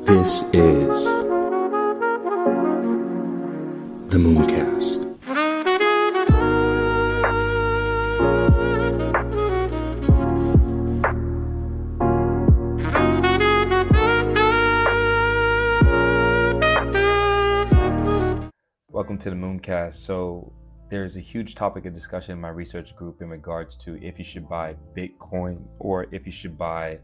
This is the Mooncast. Welcome to the Mooncast. So there's a huge topic of discussion in my research group in regards to if you should buy Bitcoin or if you should buy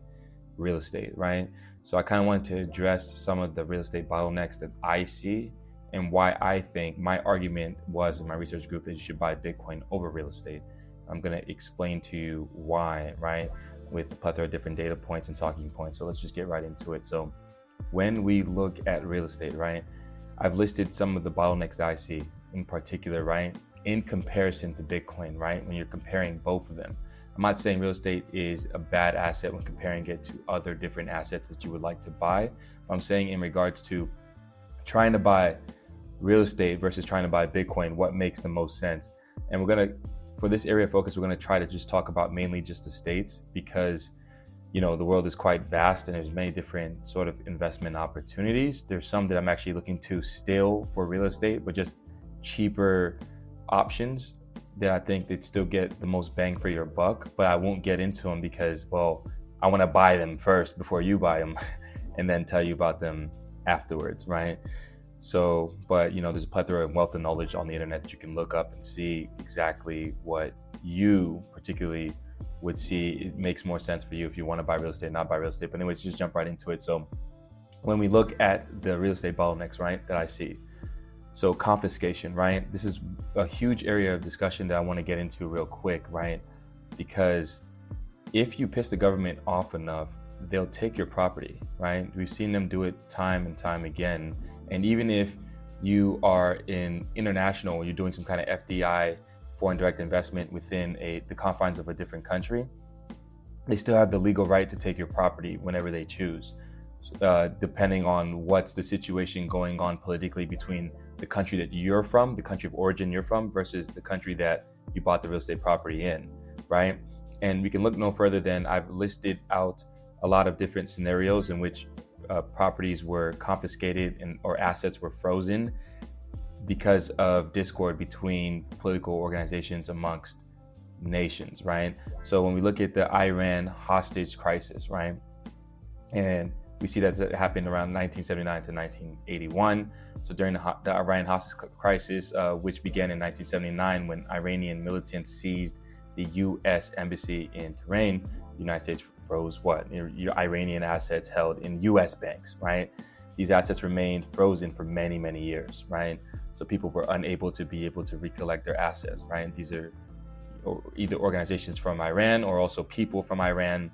real estate, right? So I kind of wanted to address some of the real estate bottlenecks that I see and why I think my argument was in my research group that you should buy Bitcoin over real estate. I'm going to explain to you why, right? With a plethora of different data points and talking points. So let's just get right into it. So when we look at real estate, right? I've listed some of the bottlenecks that I see in particular, right? In comparison to Bitcoin, right? When you're comparing both of them. I'm not saying real estate is a bad asset when comparing it to other different assets that you would like to buy. I'm saying in regards to trying to buy real estate versus trying to buy Bitcoin, what makes the most sense? And we're going to, for this area of focus, we're going to try to just talk about mainly just the states because, you know, the world is quite vast and there's many different sort of investment opportunities. There's some that I'm actually looking to still for real estate, but just cheaper options that I think they'd still get the most bang for your buck, but I won't get into them because, well, I want to buy them first before you buy them and then tell you about them afterwards, right? So, but you know, there's a plethora of wealth and knowledge on the internet that you can look up and see exactly what you particularly would see. It makes more sense for you if you want to buy real estate, not buy real estate. But anyways, just jump right into it. So when we look at the real estate bottlenecks, right, that I see, so confiscation, right? This is a huge area of discussion that I want to get into real quick, right? Because if you piss the government off enough, they'll take your property, right? We've seen them do it time and time again. And even if you are in international, you're doing some kind of FDI, foreign direct investment within the confines of a different country, they still have the legal right to take your property whenever they choose, depending on what's the situation going on politically between the country that you're from, the country of origin you're from, versus the country that you bought the real estate property in, right? And we can look no further than I've listed out a lot of different scenarios in which properties were confiscated or assets were frozen because of discord between political organizations amongst nations, right? So when we look at the Iran hostage crisis, right? And we see that happened around 1979 to 1981. So during the Iran hostage crisis, which began in 1979 when Iranian militants seized the U.S. embassy in Tehran, the United States froze what? Your Iranian assets held in U.S. banks, right? These assets remained frozen for many, many years, right? So people were unable to recollect their assets, right? These are either organizations from Iran or also people from Iran,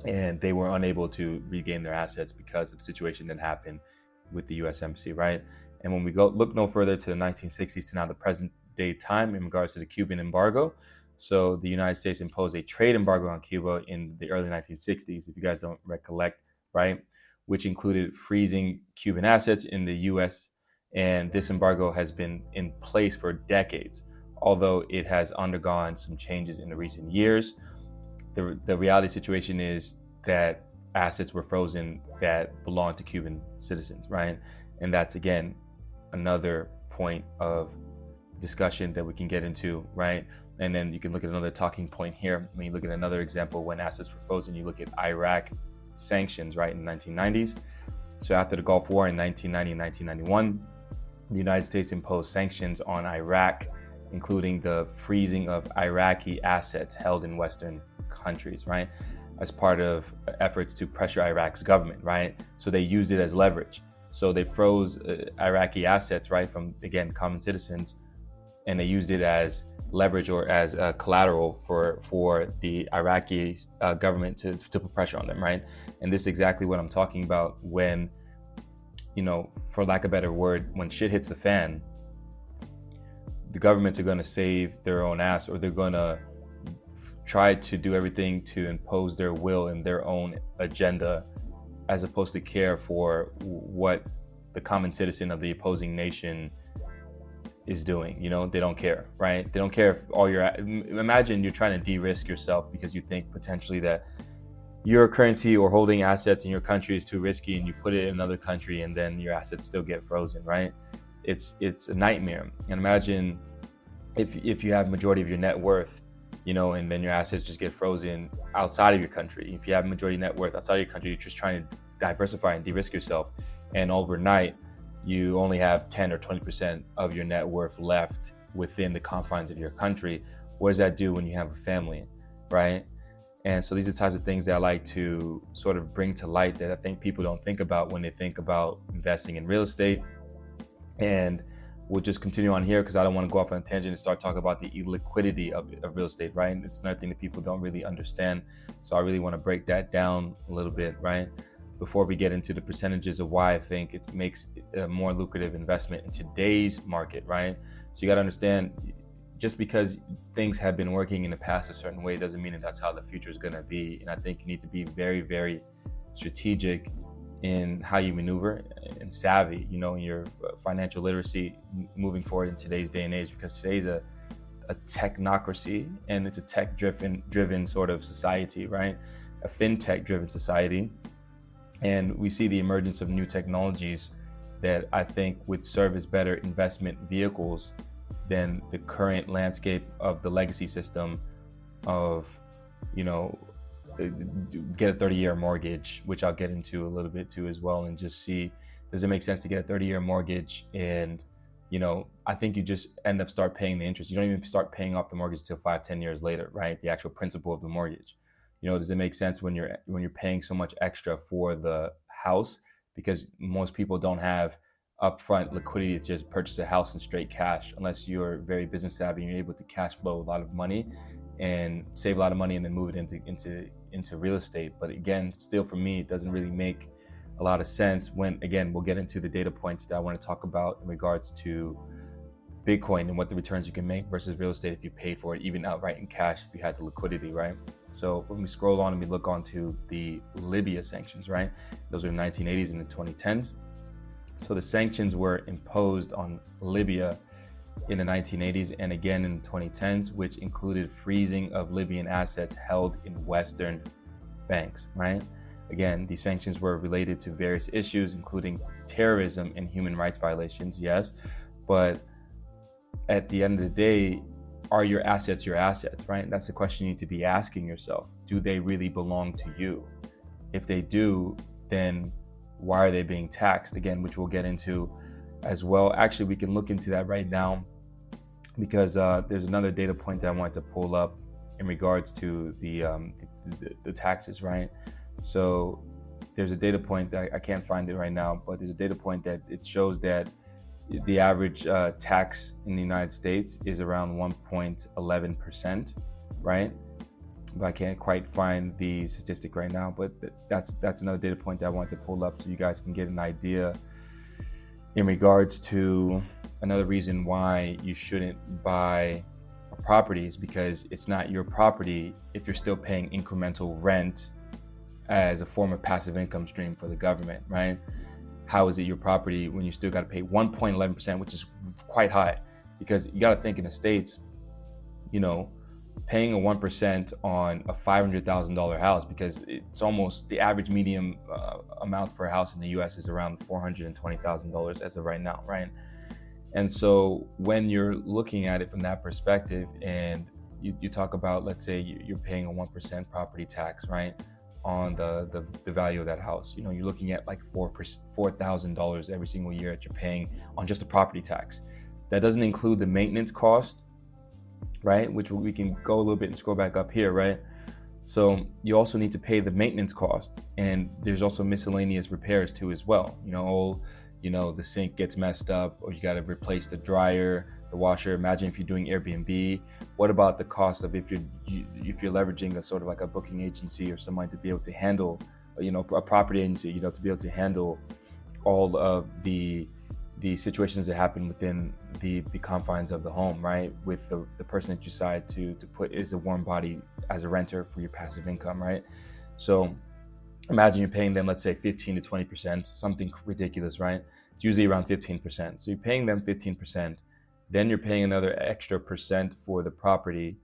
and they were unable to regain their assets because of the situation that happened with the U.S. embassy, right? And when we look no further to the 1960s to now the present day time in regards to the Cuban embargo, so the United States imposed a trade embargo on Cuba in the early 1960s, if you guys don't recollect, right? Which included freezing Cuban assets in the U.S., and this embargo has been in place for decades, although it has undergone some changes in the recent years. The reality situation is that assets were frozen that belong to Cuban citizens, right? And that's, again, another point of discussion that we can get into, right? And then you can look at another talking point here. When you look at another example, when assets were frozen, you look at Iraq sanctions, right, in the 1990s. So after the Gulf War in 1990 and 1991, the United States imposed sanctions on Iraq, including the freezing of Iraqi assets held in Western countries, right? As part of efforts to pressure Iraq's government, right? So they used it as leverage. So they froze Iraqi assets, right, from, again, common citizens, and they used it as leverage or as collateral for the Iraqi government to put pressure on them, right? And this is exactly what I'm talking about when, you know, for lack of a better word, when shit hits the fan, the governments are going to save their own ass, or they're going to try to do everything to impose their will and their own agenda, as opposed to care for what the common citizen of the opposing nation is doing. You know, they don't care, right? They don't care if imagine you're trying to de-risk yourself because you think potentially that your currency or holding assets in your country is too risky and you put it in another country and then your assets still get frozen, right? It's a nightmare. And imagine if you have majority of your net worth, and then your assets just get frozen outside of your country. If you have majority net worth outside of your country, you're just trying to diversify and de-risk yourself. And overnight, you only have 10 or 20% of your net worth left within the confines of your country. What does that do when you have a family, right? And so these are the types of things that I like to sort of bring to light that I think people don't think about when they think about investing in real estate. And we'll just continue on here because I don't want to go off on a tangent and start talking about the illiquidity of real estate, right? And it's another thing that people don't really understand. So I really want to break that down a little bit, right? Before we get into the percentages of why I think it makes a more lucrative investment in today's market, right? So you got to understand, just because things have been working in the past a certain way doesn't mean that that's how the future is going to be. And I think you need to be very, very strategic in how you maneuver and savvy, in your financial literacy moving forward in today's day and age, because today's a technocracy and it's a tech driven sort of society, right? A fintech driven society. And we see the emergence of new technologies that I think would serve as better investment vehicles than the current landscape of the legacy system of, get a 30-year mortgage, which I'll get into a little bit too as well, and just see, does it make sense to get a 30-year mortgage? And, I think you just start paying the interest. You don't even start paying off the mortgage until 5-10 years later, right? The actual principal of the mortgage. Does it make sense when you're paying so much extra for the house? Because most people don't have upfront liquidity to just purchase a house in straight cash, unless you're very business savvy and you're able to cash flow a lot of money and save a lot of money and then move it into real estate. But again, still for me, it doesn't really make a lot of sense when, again, we'll get into the data points that I want to talk about in regards to Bitcoin and what the returns you can make versus real estate if you pay for it, even outright in cash if you had the liquidity, right? So when we scroll on and we look onto the Libya sanctions, right? Those are the 1980s and the 2010s. So the sanctions were imposed on Libya in the 1980s and again in the 2010s, which included freezing of Libyan assets held in Western banks, right? Again, these sanctions were related to various issues, including terrorism and human rights violations, yes. But at the end of the day, are your assets, right? That's the question you need to be asking yourself. Do they really belong to you? If they do, then why are they being taxed? Again, which we'll get into as well. Actually, we can look into that right now because there's another data point that I wanted to pull up in regards to the taxes, right? So there's a data point that I can't find it right now, but there's a data point that it shows that the average tax in the United States is around 1.11%, right? But I can't quite find the statistic right now, but that's another data point that I wanted to pull up so you guys can get an idea in regards to another reason why you shouldn't buy properties, because it's not your property if you're still paying incremental rent as a form of passive income stream for the government, right? How is it your property when you still got to pay 1.11%, which is quite high? Because you got to think in the States, paying a 1% on a $500,000 house, because it's almost the average medium amount for a house in the US is around $420,000 as of right now, right? And so when you're looking at it from that perspective and you talk about, let's say you're paying a 1% property tax, right? On the value of that house, you're looking at like $4,000 every single year that you're paying on just the property tax. That doesn't include the maintenance cost, right? Which we can go a little bit and scroll back up here, right? So you also need to pay the maintenance cost, and there's also miscellaneous repairs too as well. The sink gets messed up, or you got to replace the dryer, the washer. Imagine if you're doing Airbnb. What about the cost of if you're leveraging a sort of like a booking agency or someone to be able to handle, a property agency, to be able to handle all of the situations that happen within the confines of the home, right? With the person that you decide to put as a warm body as a renter for your passive income, right? So imagine you're paying them, let's say 15 to 20%, something ridiculous, right? It's usually around 15%. So you're paying them 15%, then you're paying another extra percent for the property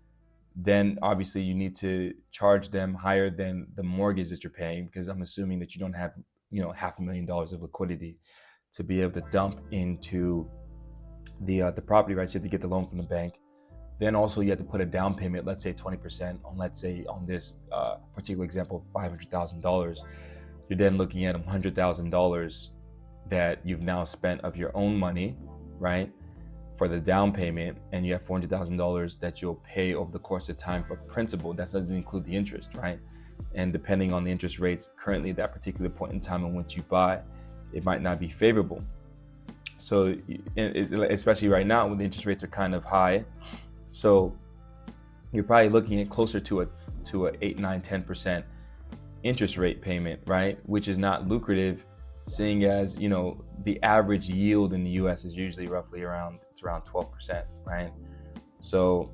then obviously you need to charge them higher than the mortgage that you're paying, because I'm assuming that you don't have, $500,000 of liquidity to be able to dump into the property, right? So you have to get the loan from the bank. Then also you have to put a down payment, let's say 20% on, let's say on this particular example, $500,000. You're then looking at $100,000 that you've now spent of your own money, right, for the down payment, and you have $400,000 that you'll pay over the course of time for principal. That doesn't include the interest, right? And depending on the interest rates currently at that particular point in time in which you buy, it might not be favorable. So especially right now when the interest rates are kind of high, so you're probably looking at closer to a 8, 9, 10% interest rate payment, right? Which is not lucrative, seeing as, the average yield in the US is usually roughly around 12%, right? So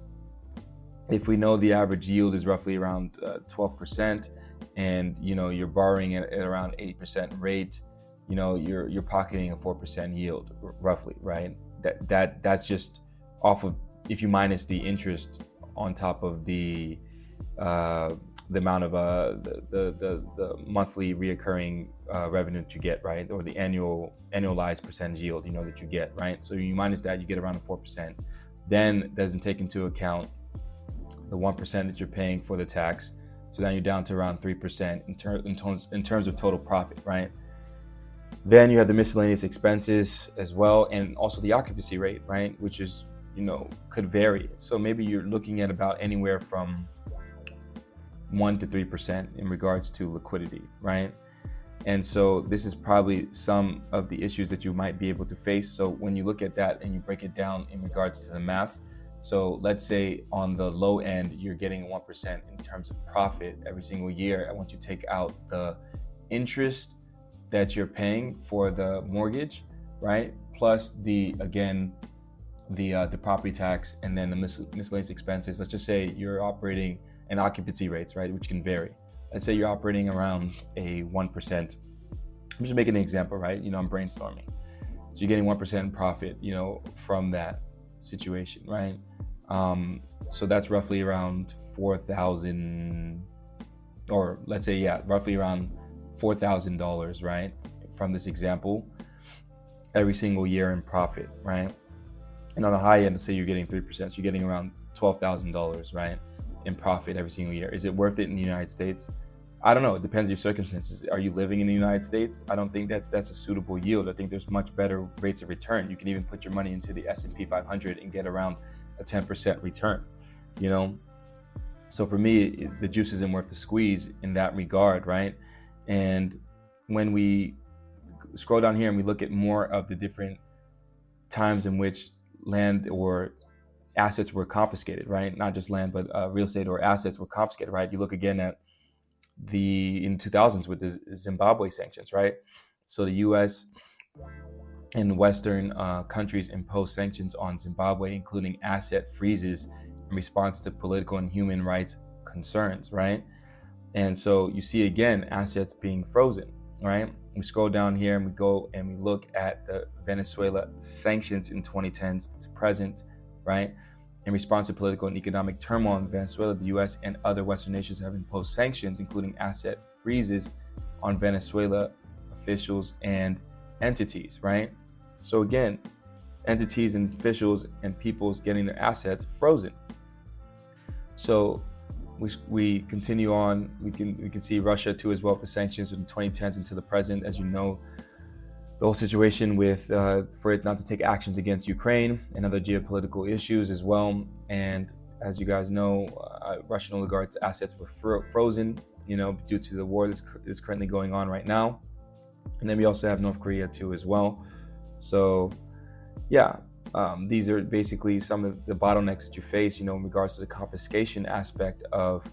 if we know the average yield is roughly around 12%, and you're borrowing at around 8% rate, you're pocketing a 4% yield roughly, right? That's just off of, if you minus the interest on top of the amount of the monthly reoccurring revenue that you get, right? Or the annualized percentage yield, that you get, right? So you minus that, you get around 4%. Then it doesn't take into account the 1% that you're paying for the tax. So now you're down to around 3% in terms of total profit, right? Then you have the miscellaneous expenses as well, and also the occupancy rate, right? Which is, could vary. So maybe you're looking at about anywhere from 1 to 3% in regards to liquidity, right? And so this is probably some of the issues that you might be able to face. So when you look at that and you break it down in regards to the math, so let's say on the low end, you're getting 1% in terms of profit every single year. And once you take out the interest that you're paying for the mortgage, right? Plus the property tax, and then the miscellaneous expenses. Let's just say you're operating and occupancy rates, right, which can vary. Let's say you're operating around a 1%. I'm just making an example, right? I'm brainstorming. So you're getting 1% profit, from that situation, right? So that's roughly around 4,000, or let's say, roughly around $4,000, right? From this example, every single year in profit, right? And on the high end, let's say you're getting 3%, so you're getting around $12,000, right, in profit every single year. Is it worth it in the United States? I don't know. It depends on your circumstances. Are you living in the United States? I don't think that's a suitable yield. I think there's much better rates of return. You can even put your money into the S&P 500 and get around a 10% return, So for me, the juice isn't worth the squeeze in that regard, right? And when we scroll down here and we look at more of the different times in which land or assets were confiscated, right? Not just land, but real estate or assets were confiscated, right? You look again at in 2000s with the Zimbabwe sanctions, right? So the U.S. and Western countries imposed sanctions on Zimbabwe, including asset freezes in response to political and human rights concerns, right? And so you see again assets being frozen, right? We scroll down here and we go and we look at the Venezuela sanctions in 2010s to present, right? In response to political and economic turmoil in Venezuela, the U.S. and other Western nations have imposed sanctions, including asset freezes on Venezuela officials and entities, right? So again, entities and officials and people's getting their assets frozen. So we continue on. We can see Russia too as well with the sanctions in the 2010s into the present. As you know, the whole situation with for it not to take actions against Ukraine and other geopolitical issues as well. And as you guys know, Russian oligarchs' assets were frozen, due to the war that's currently going on right now. And then we also have North Korea too as well. So these are basically some of the bottlenecks that you face, in regards to the confiscation aspect of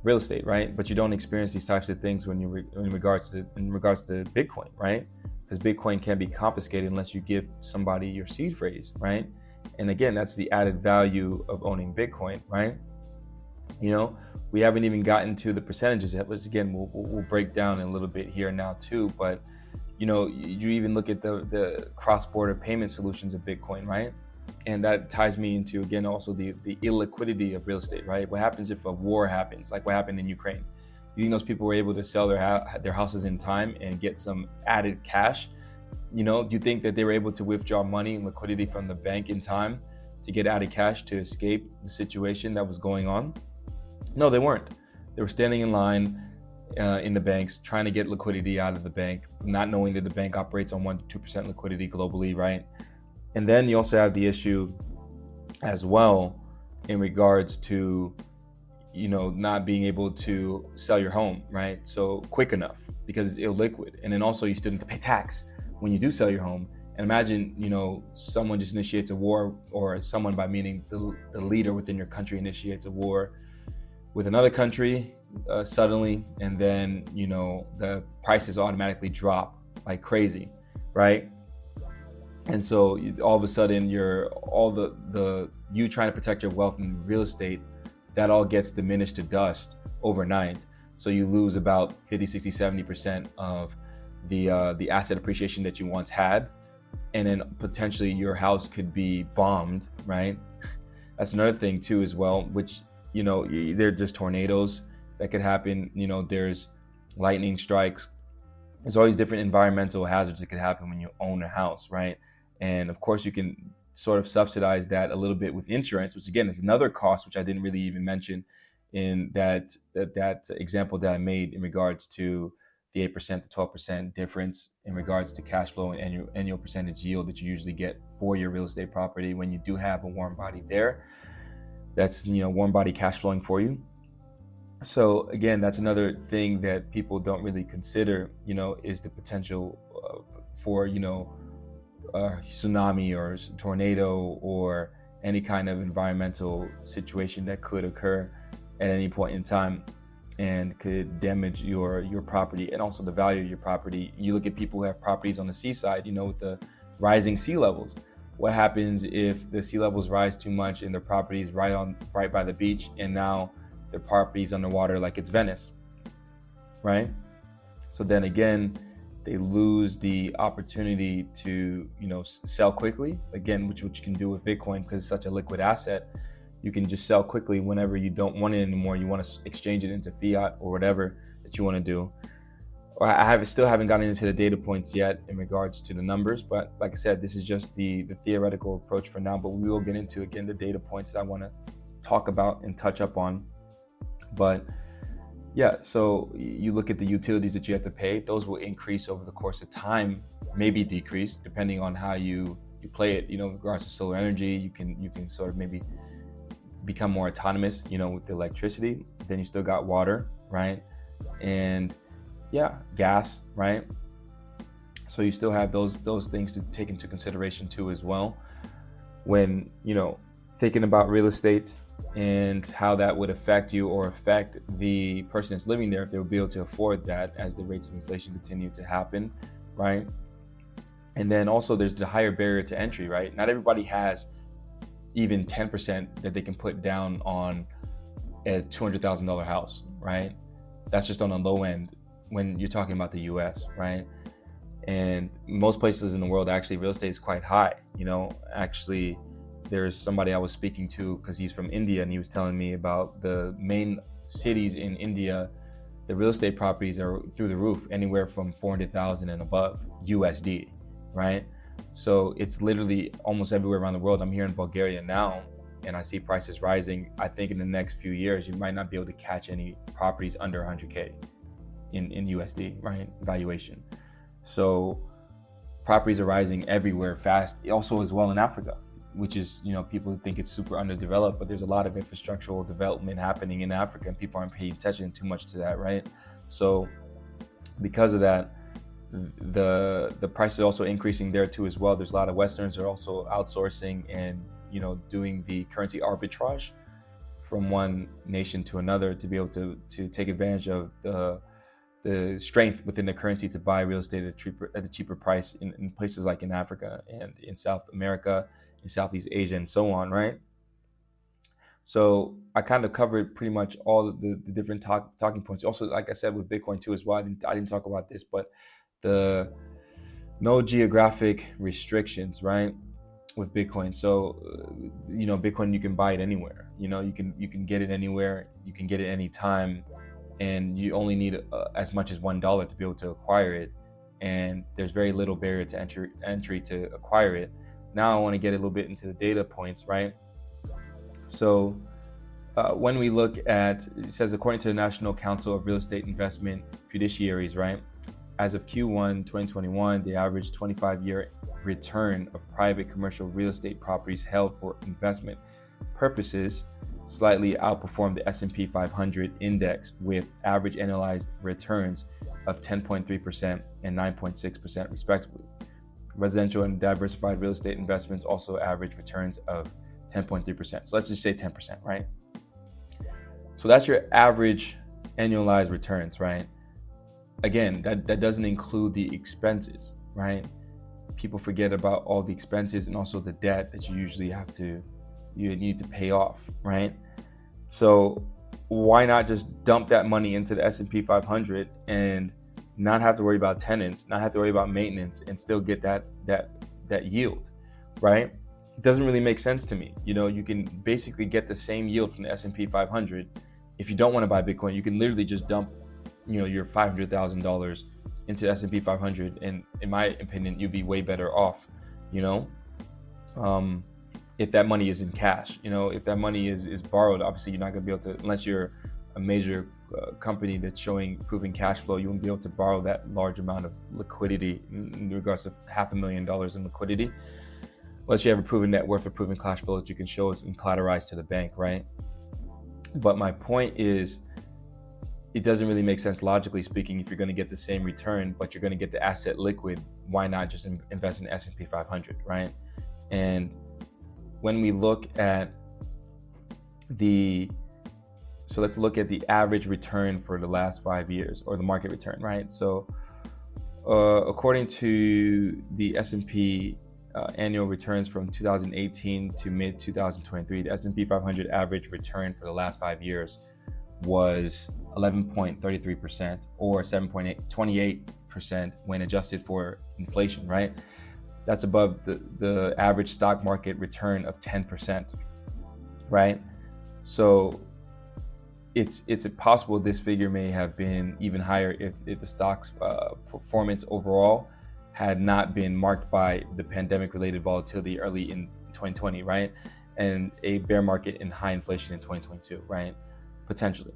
real estate, right? But you don't experience these types of things when you in regards to Bitcoin, right? Because Bitcoin can be confiscated unless you give somebody your seed phrase, right? And again, that's the added value of owning Bitcoin, right? We haven't even gotten to the percentages yet, which again we'll break down in a little bit here now too. But you even look at the cross-border payment solutions of Bitcoin, right? And that ties me into, again, also the illiquidity of real estate, right? What happens if a war happens, like what happened in Ukraine? You think those people were able to sell their houses in time and get some added cash? Do you think that they were able to withdraw money and liquidity from the bank in time to get added cash to escape the situation that was going on? No, they weren't. They were standing in line in the banks, trying to get liquidity out of the bank, not knowing that the bank operates on 1 to 2% liquidity globally, right? And then you also have the issue as well in regards to, not being able to sell your home, right? So quick enough because it's illiquid. And then also you still need to pay tax when you do sell your home. And imagine, someone just initiates a war, or someone, by meaning the leader within your country, initiates a war with another country suddenly, and then, the prices automatically drop like crazy, right? And so all of a sudden you trying to protect your wealth in real estate, that all gets diminished to dust overnight. So you lose about 50, 60, 70% of the asset appreciation that you once had. And then potentially your house could be bombed, right? That's another thing too as well, which, there's just tornadoes that could happen. There's lightning strikes. There's always different environmental hazards that could happen when you own a house, right? And of course, you can sort of subsidize that a little bit with insurance, which again is another cost, which I didn't really even mention in that example that I made in regards to the 8% to 12% difference in regards to cash flow and annual percentage yield that you usually get for your real estate property when you do have a warm body there. That's warm body cash flowing for you. So again, that's another thing that people don't really consider, is the potential for tsunami or tornado or any kind of environmental situation that could occur at any point in time and could damage your property and also the value of your property. You look at people who have properties on the seaside, with the rising sea levels. What happens if the sea levels rise too much and their property is right by the beach, and now their property is underwater like it's Venice, right? So then again, they lose the opportunity to, sell quickly. Again, which you can do with Bitcoin because it's such a liquid asset. You can just sell quickly whenever you don't want it anymore. You want to exchange it into fiat or whatever that you want to do. I still haven't gotten into the data points yet in regards to the numbers, but like I said, this is just the theoretical approach for now. But we will get into, again, the data points that I want to talk about and touch up on. But yeah, so you look at the utilities that you have to pay; those will increase over the course of time, maybe decrease depending on how you play it. In regards to solar energy, you can sort of maybe become more autonomous, with the electricity. Then you still got water, right? And yeah, gas, right? So you still have those things to take into consideration too as well when, thinking about real estate and how that would affect you or affect the person that's living there, if they would be able to afford that as the rates of inflation continue to happen, right? And then also there's the higher barrier to entry, right? Not everybody has even 10% that they can put down on a $200,000 house, right? That's just on the low end when you're talking about the US, right? And most places in the world, actually, real estate is quite high. Actually, there's somebody I was speaking to because he's from India, and he was telling me about the main cities in India. The real estate properties are through the roof, anywhere from 400,000 and above USD, right? So it's literally almost everywhere around the world. I'm here in Bulgaria now, and I see prices rising. I think in the next few years, you might not be able to catch any properties under 100K in USD, right? Valuation. So properties are rising everywhere fast. Also as well in Africa, which is, people think it's super underdeveloped, but there's a lot of infrastructural development happening in Africa and people aren't paying attention too much to that, right? So because of that, the price is also increasing there too as well. There's a lot of Westerners are also outsourcing and, doing the currency arbitrage from one nation to another to be able to take advantage of the strength within the currency to buy real estate at a cheaper price in places like in Africa and in South America, in Southeast Asia, and so on, right? So I kind of covered pretty much all of the different talking points. Also, like I said, with Bitcoin too as well, I didn't talk about this, but the no geographic restrictions, right? with Bitcoin. So, Bitcoin, you can buy it anywhere. You can get it anywhere. You can get it anytime, and you only need as much as $1 to be able to acquire it. And there's very little barrier to entry to acquire it. Now I want to get a little bit into the data points, right? So when we look at, it says, according to the National Council of Real Estate Investment Fiduciaries, right? As of Q1 2021, the average 25-year return of private commercial real estate properties held for investment purposes slightly outperformed the S&P 500 index, with average annualized returns of 10.3% and 9.6% respectively. Residential and diversified real estate investments also average returns of 10.3%. So let's just say 10%, right? So that's your average annualized returns, right? Again, that doesn't include the expenses, right? People forget about all the expenses and also the debt that you need to pay off, right? So why not just dump that money into the S&P 500 and not have to worry about tenants, not have to worry about maintenance, and still get that yield, right? It doesn't really make sense to me. You can basically get the same yield from the S&P 500. If you don't want to buy Bitcoin, you can literally just dump, your $500,000 into the S&P 500, and in my opinion, you'd be way better off. If that money is in cash, if that money is borrowed, obviously you're not going to be able to, unless you're a major company that's showing proven cash flow, you won't be able to borrow that large amount of liquidity in regards to $500,000 in liquidity, unless you have a proven net worth or proven cash flow that you can show as and collateralize to the bank, right? But my point is, it doesn't really make sense logically speaking. If you're going to get the same return, but you're going to get the asset liquid, why not just invest in S&P 500, right? And when we look at so let's look at the average return for the last 5 years, or the market return, right? So according to the S&P annual returns from 2018 to mid 2023, the S&P 500 average return for the last 5 years was 11.33%, or 7.28% when adjusted for inflation, right? That's above the average stock market return of 10%, right? So it's possible this figure may have been even higher if the stock's performance overall had not been marked by the pandemic-related volatility early in 2020, right? And a bear market and high inflation in 2022, right? Potentially,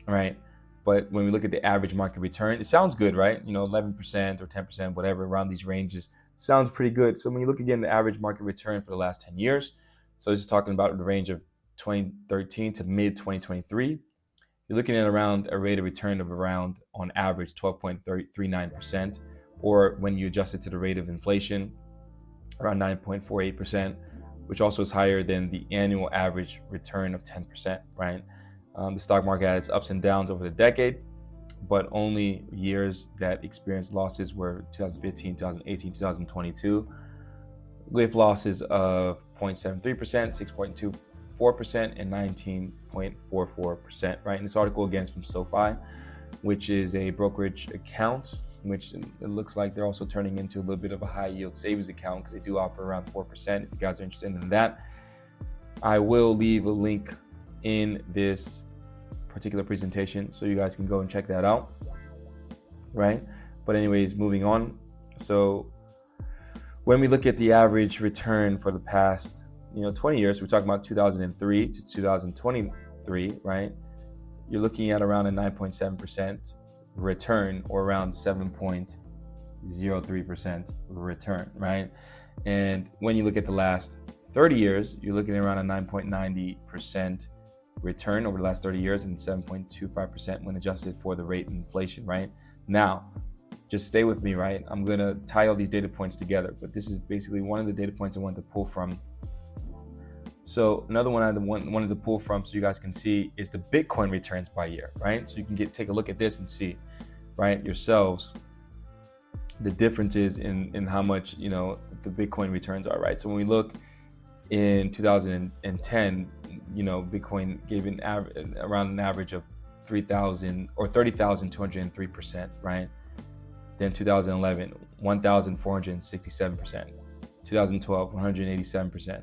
right? But when we look at the average market return, it sounds good, right? 11% or 10%, whatever, around these ranges sounds pretty good. So when you look again, the average market return for the last 10 years, so this is talking about the range of 2013 to mid 2023, you're looking at around a rate of return of around, on average, 12.39%, or when you adjust it to the rate of inflation, around 9.48%, which also is higher than the annual average return of 10%, right? The stock market had its ups and downs over the decade, but only years that experienced losses were 2015, 2018, 2022, with losses of 0.73%, 6.24%, and 19.44%, right? And this article, again, is from SoFi, which is a brokerage account, which it looks like they're also turning into a little bit of a high yield savings account, because they do offer around 4%. If you guys are interested in that, I will leave a link in this particular presentation so you guys can go and check that out, right? But anyways, moving on. So when we look at the average return for the past 20 years, we're talking about 2003 to 2023, right? You're looking at around a 9.7% return, or around 7.03% return, right? And when you look at the last 30 years, you're looking at around a 9.90% return over the last 30 years, and 7.25% when adjusted for the rate of inflation, right? Now, just stay with me, right? I'm going to tie all these data points together, but this is basically one of the data points I wanted to pull from. So another one I wanted to pull from so you guys can see is the Bitcoin returns by year, right? So you can take a look at this and see, right, yourselves, the differences in how much, the Bitcoin returns are, right? So when we look in 2010, Bitcoin gave around an average of 3,000 or 30,203%, right? Then 2011, 1,467%. 2012, 187%.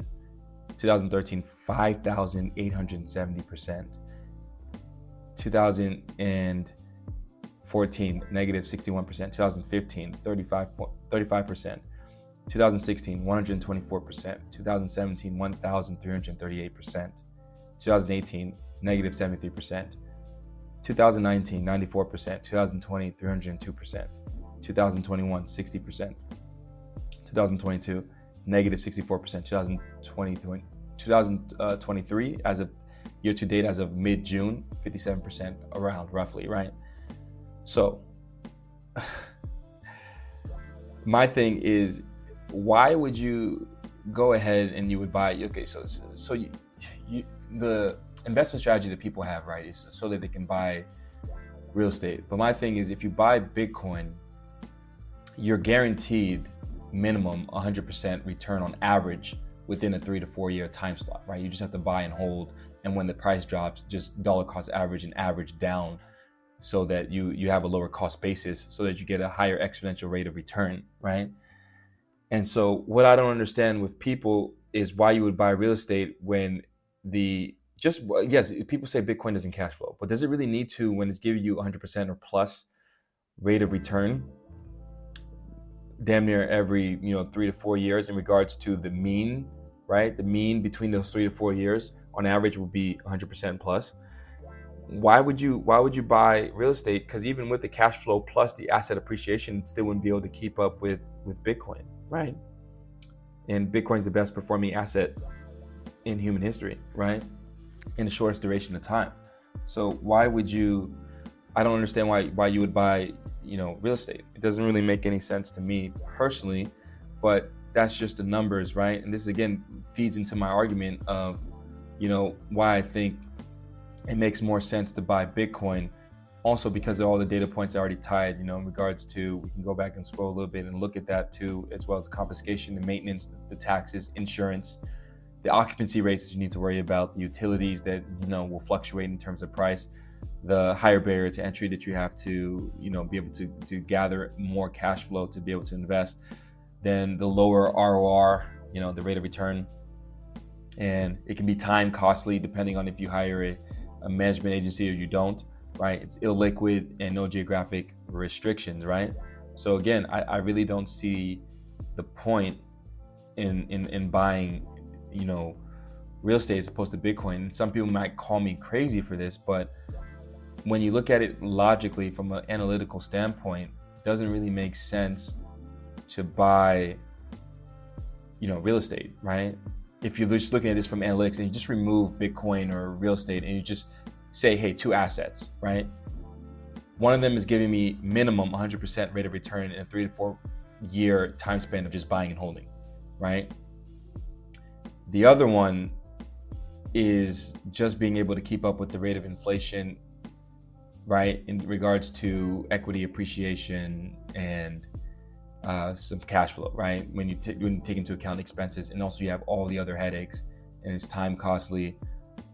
2013, 5,870%. 2014, negative 61%. 2015, 35%. 2016, 124%. 2017, 1,338%. 2018, negative 73%. 2019, 94%. 2020, 302%. 2021, 60%. 2022, negative 64%. 2023, as of year to date, as of mid-June, 57% around, roughly, right? So my thing is, why would you go ahead and you would buy, okay, so the investment strategy that people have, right, is so that they can buy real estate. But my thing is, if you buy Bitcoin, you're guaranteed minimum 100% return on average within a 3 to 4 year time slot, right? You just have to buy and hold, and when the price drops, just dollar cost average and average down, so that you have a lower cost basis, so that you get a higher exponential rate of return, right? And so what I don't understand with people is why you would buy real estate when yes, people say Bitcoin doesn't cash flow, but does it really need to when it's giving you 100% or plus rate of return damn near every 3 to 4 years in regards to the mean, right? The mean between those 3 to 4 years on average would be 100% plus. Why would you buy real estate? Because even with the cash flow plus the asset appreciation, it still wouldn't be able to keep up with Bitcoin, right? And Bitcoin is the best performing asset in human history, right? In the shortest duration of time. So why would you? I don't understand why you would buy real estate. It doesn't really make any sense to me personally, but that's just the numbers, right? And this again feeds into my argument of why I think it makes more sense to buy Bitcoin, also because of all the data points I already tied, in regards to, we can go back and scroll a little bit and look at that too, as well as confiscation, the maintenance, the taxes, insurance, the occupancy rates that you need to worry about, the utilities that, will fluctuate in terms of price, the higher barrier to entry that you have to, be able to gather more cash flow to be able to invest, then the lower ROR, the rate of return. And it can be time costly depending on if you hire a management agency or you don't, right? It's illiquid and no geographic restrictions, right? So again, I really don't see the point in buying, real estate as opposed to Bitcoin. Some people might call me crazy for this, but when you look at it logically from an analytical standpoint, it doesn't really make sense to buy, real estate, right? If you're just looking at this from analytics and you just remove Bitcoin or real estate and you just say, hey, 2 assets, right? One of them is giving me minimum 100% rate of return in a 3 to 4 year time span of just buying and holding, right? The other one is just being able to keep up with the rate of inflation, right? In regards to equity appreciation and some cash flow, right? When you take into account expenses, and also you have all the other headaches, and it's time costly,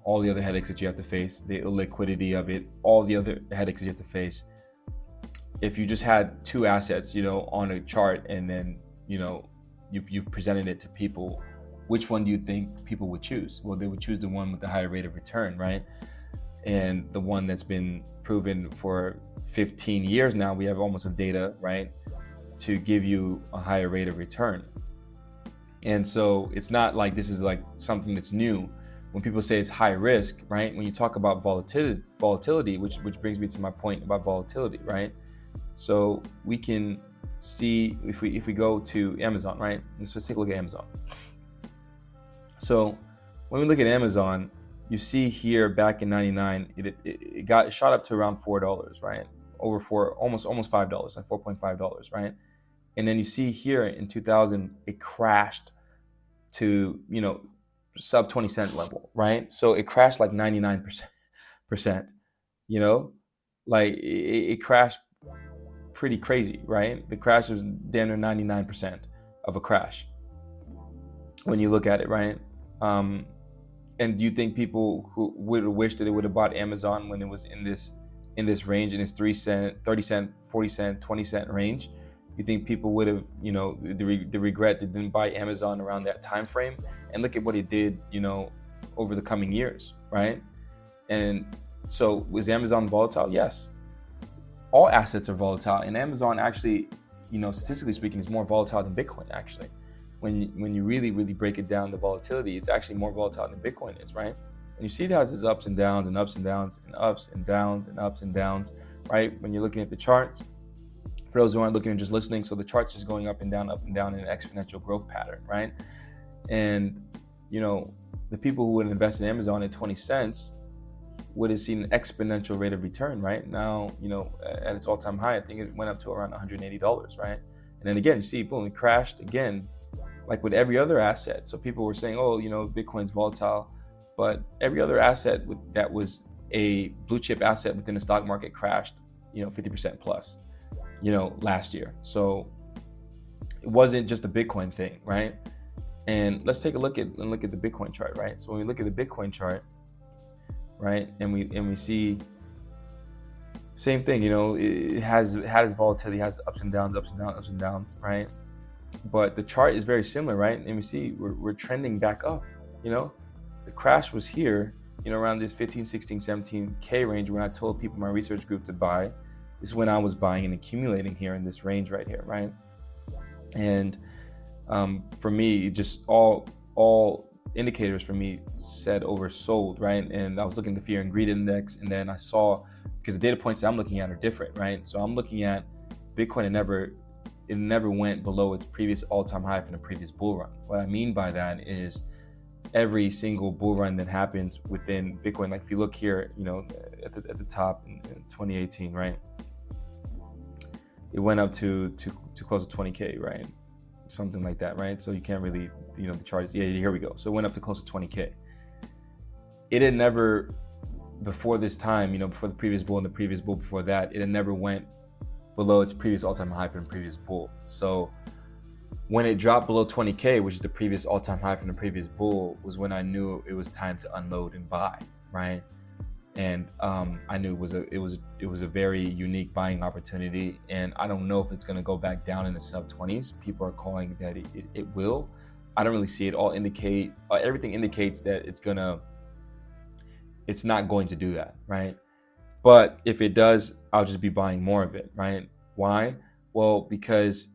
all the other headaches that you have to face, the illiquidity of it, all the other headaches you have to face. If you just had 2 assets, on a chart, and then, you presented it to people, which one do you think people would choose? Well, they would choose the one with the higher rate of return, right? And the one that's been proven for 15 years now, we have almost of data, right, to give you a higher rate of return. And so it's not like this is like something that's new. When people say it's high risk, right? When you talk about volatility, which brings me to my point about volatility, right? So we can see if we go to Amazon, right? Let's just take a look at Amazon. So when we look at Amazon, you see here back in '99, it shot up to around $4, right? Over almost $5, like $4.5, right? And then you see here in 2000, it crashed to sub 20 cent level, right? So it crashed like 99%, like it crashed pretty crazy, right? The crash was damn near 99% of a crash when you look at it, right? And do you think people who would wish that they would have bought Amazon when it was in this range, in this 3 cent, 30 cent, 40 cent, 20 cent range? You think people would have, the regret they didn't buy Amazon around that time frame? And look at what it did, over the coming years, right? And so was Amazon volatile? Yes. All assets are volatile, and Amazon actually, statistically speaking, is more volatile than Bitcoin. Actually, when you really break it down, the volatility, it's actually more volatile than Bitcoin is, right? And you see it has its ups and downs and ups and downs and ups and downs and ups and downs, right? When you're looking at the charts, for those who aren't looking and just listening, so the chart's just going up and down in an exponential growth pattern, right? And the people who would invest in Amazon at 20 cents would have seen an exponential rate of return. Right now, at its all-time high, I think it went up to around $180, right? And then again, you see, boom, it crashed again, like with every other asset. So people were saying, oh, Bitcoin's volatile, but every other asset that was a blue chip asset within the stock market crashed, 50% plus, last year. So it wasn't just a Bitcoin thing, right? And let's take a look at the Bitcoin chart, right? So when we look at the Bitcoin chart, right, and we see same thing, it has volatility, has ups and downs, right? But the chart is very similar, right? And we see we're trending back up. The crash was here, around this 15, 16, 17K range when I told people in my research group to buy. This is when I was buying and accumulating here in this range right here, right? And for me, just all indicators for me said oversold, right? And I was looking at the fear and greed index, and then I saw, because the data points that I'm looking at are different, right? So I'm looking at Bitcoin, it never went below its previous all-time high from the previous bull run. What I mean by that is every single bull run that happens within Bitcoin, like if you look here, at the top in 2018, right? It went up to close to 20K, right? Something like that, right? So you can't really, the chart is, here we go. So it went up to close to 20K. It had never, before this time, before the previous bull and the previous bull before that, it had never went below its previous all-time high from the previous bull. So when it dropped below 20K, which is the previous all-time high from the previous bull, was when I knew it was time to unload and buy, right? And I knew it was a very unique buying opportunity, and I don't know if it's going to go back down in the sub-20s. People are calling that it will. I don't really see it. Everything indicates that it's not going to do that, right? But if it does, I'll just be buying more of it, right? Why? Well, because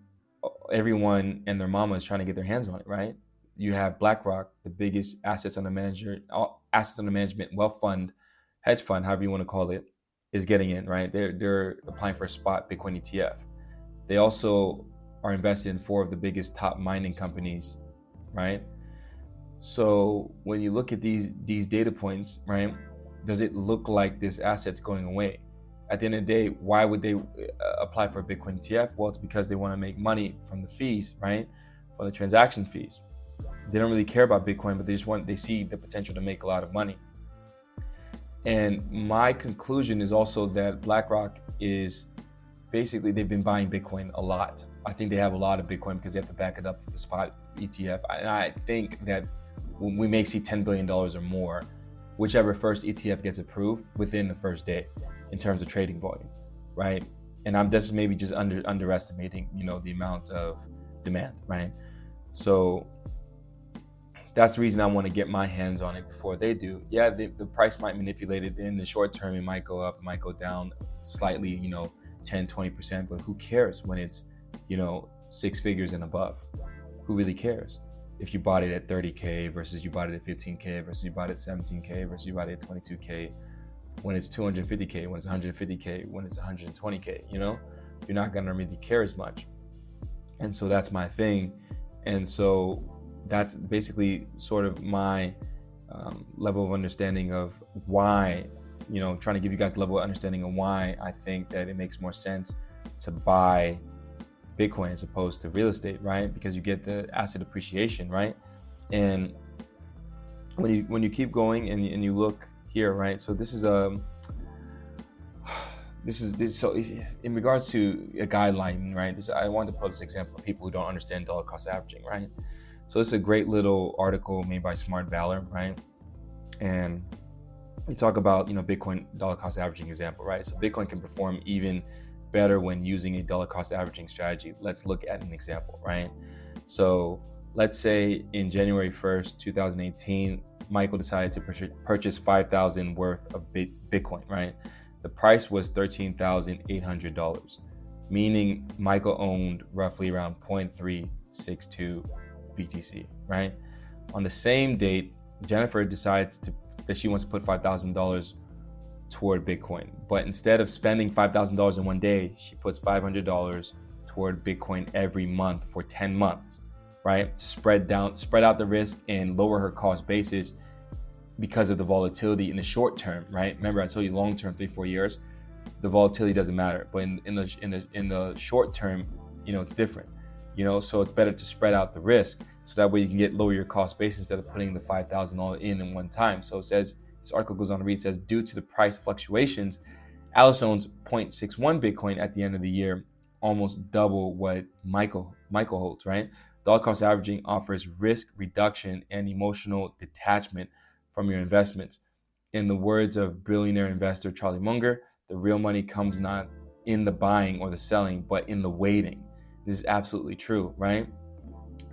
everyone and their mama is trying to get their hands on it, right? You have BlackRock, the biggest assets under management wealth fund, hedge fund, however you want to call it, is getting in, right? They're applying for a spot Bitcoin ETF. They also are invested in 4 of the biggest top mining companies, right? So when you look at these data points, right, does it look like this asset's going away? At the end of the day, why would they apply for a Bitcoin ETF? Well, it's because they want to make money from the fees, right? For the transaction fees. They don't really care about Bitcoin, but they see the potential to make a lot of money. And my conclusion is also that BlackRock is basically, they've been buying Bitcoin a lot. I think they have a lot of Bitcoin because they have to back it up with the spot ETF. And I think that we may see $10 billion or more, whichever first ETF gets approved within the first day in terms of trading volume, right? And I'm just maybe underestimating, the amount of demand, right? So that's the reason I want to get my hands on it before they do. Yeah, the price might manipulate it. In the short term, it might go up, it might go down slightly, 10, 20%, but who cares when it's, 6 figures and above? Who really cares? If you bought it at 30K versus you bought it at 15K versus you bought it at 17K versus you bought it at 22K, when it's 250K, when it's 150K, when it's 120K, you're not going to really care as much. And so that's my thing. And so that's basically sort of my level of understanding of why, trying to give you guys a level of understanding of why I think that it makes more sense to buy Bitcoin as opposed to real estate, right? Because you get the asset appreciation, right? And when you keep going and you look here, right? So this is so in regards to a guideline, right? I wanted to put this example of people who don't understand dollar cost averaging, right? So this is a great little article made by Smart Valor, right? And we talk about, Bitcoin dollar cost averaging example, right? So Bitcoin can perform even better when using a dollar cost averaging strategy. Let's look at an example, right? So let's say in January 1st, 2018, Michael decided to purchase 5,000 worth of Bitcoin, right? The price was $13,800, meaning Michael owned roughly around 0.362 BTC, right? On the same date, Jennifer decided that she wants to put $5,000 toward Bitcoin, but instead of spending $5,000 in one day, she puts $500 toward Bitcoin every month for 10 months, right? To spread out the risk and lower her cost basis because of the volatility in the short term, right? Remember, I told you long term, 3-4 years, the volatility doesn't matter, but in the short term, it's different, so it's better to spread out the risk so that way you can lower your cost basis instead of putting the $5,000 all in one time. So it says, this article goes on to read, says, due to the price fluctuations, Alice owns 0.61 Bitcoin at the end of the year, almost double what Michael holds, right? Dollar cost averaging offers risk reduction and emotional detachment from your investments. In the words of billionaire investor Charlie Munger, the real money comes not in the buying or the selling, but in the waiting. This is absolutely true, right?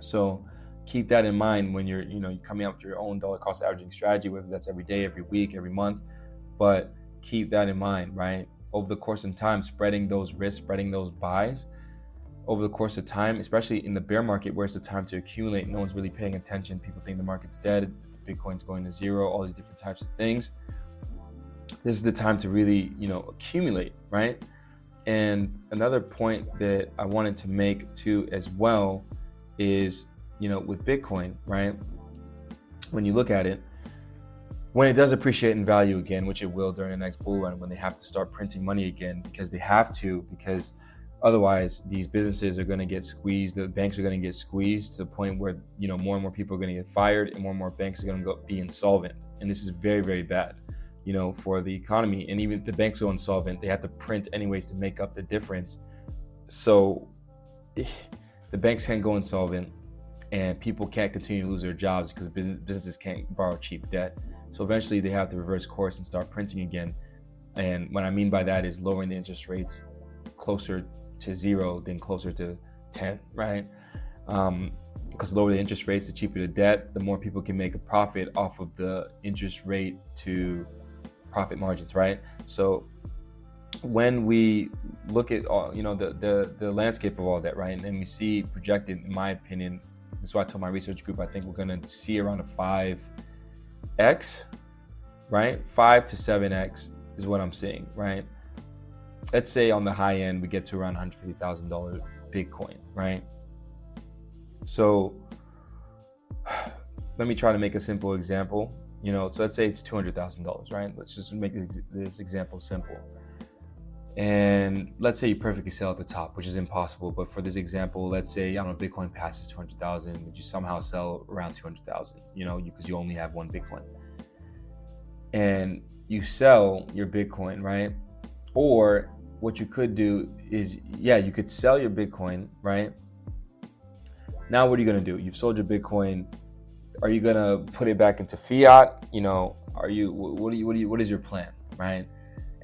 So keep that in mind when you're coming up with your own dollar cost averaging strategy, whether that's every day, every week, every month. But keep that in mind, right? Over the course of time, spreading those risks, spreading those buys over the course of time, especially in the bear market where it's the time to accumulate. No one's really paying attention. People think the market's dead, Bitcoin's going to zero, all these different types of things. This is the time to really, accumulate, right? And another point that I wanted to make too as well is, with Bitcoin, right? When you look at it, when it does appreciate in value again, which it will during the next bull run, when they have to start printing money again, because otherwise these businesses are going to get squeezed, the banks are going to get squeezed to the point where, more and more people are going to get fired and more banks are going to be insolvent. And this is very, very bad, for the economy. And even if the banks go insolvent, they have to print anyways to make up the difference. So the banks can't go insolvent and people can't continue to lose their jobs because businesses can't borrow cheap debt. So eventually they have to reverse course and start printing again. And what I mean by that is lowering the interest rates closer to 0 than closer to 10, right? Because the lower the interest rates, the cheaper the debt, the more people can make a profit off of the interest rate to profit margins, right? So when we look at all, the landscape of all that, right, and we see projected, in my opinion, this is why I told my research group, I think we're going to see around a 5x, right? 5 to 7x is what I'm seeing, right? Let's say on the high end, we get to around $150,000 Bitcoin, right? So let me try to make a simple example. So let's say it's $200,000, right? Let's just make this example simple. And let's say you perfectly sell at the top, which is impossible. But for this example, let's say, Bitcoin passes 200,000, but you somehow sell around 200,000, because you only have one Bitcoin. And you sell your Bitcoin, right? Or what you could do is, you could sell your Bitcoin, right? Now, what are you going to do? You've sold your Bitcoin. Are you going to put it back into fiat? What is your plan, right?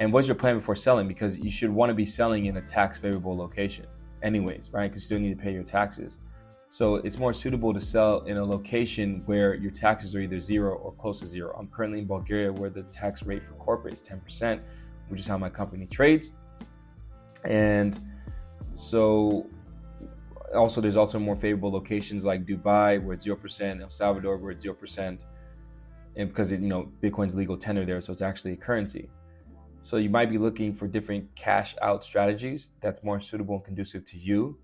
And what's your plan before selling? Because you should want to be selling in a tax favorable location anyways, right? Because you still need to pay your taxes. So it's more suitable to sell in a location where your taxes are either 0 or close to 0. I'm currently in Bulgaria where the tax rate for corporate is 10%, which is how my company trades. And so also there's also more favorable locations like Dubai where it's 0%, El Salvador where it's 0%. And because Bitcoin's legal tender there, so it's actually a currency. So you might be looking for different cash out strategies that's more suitable and conducive to you.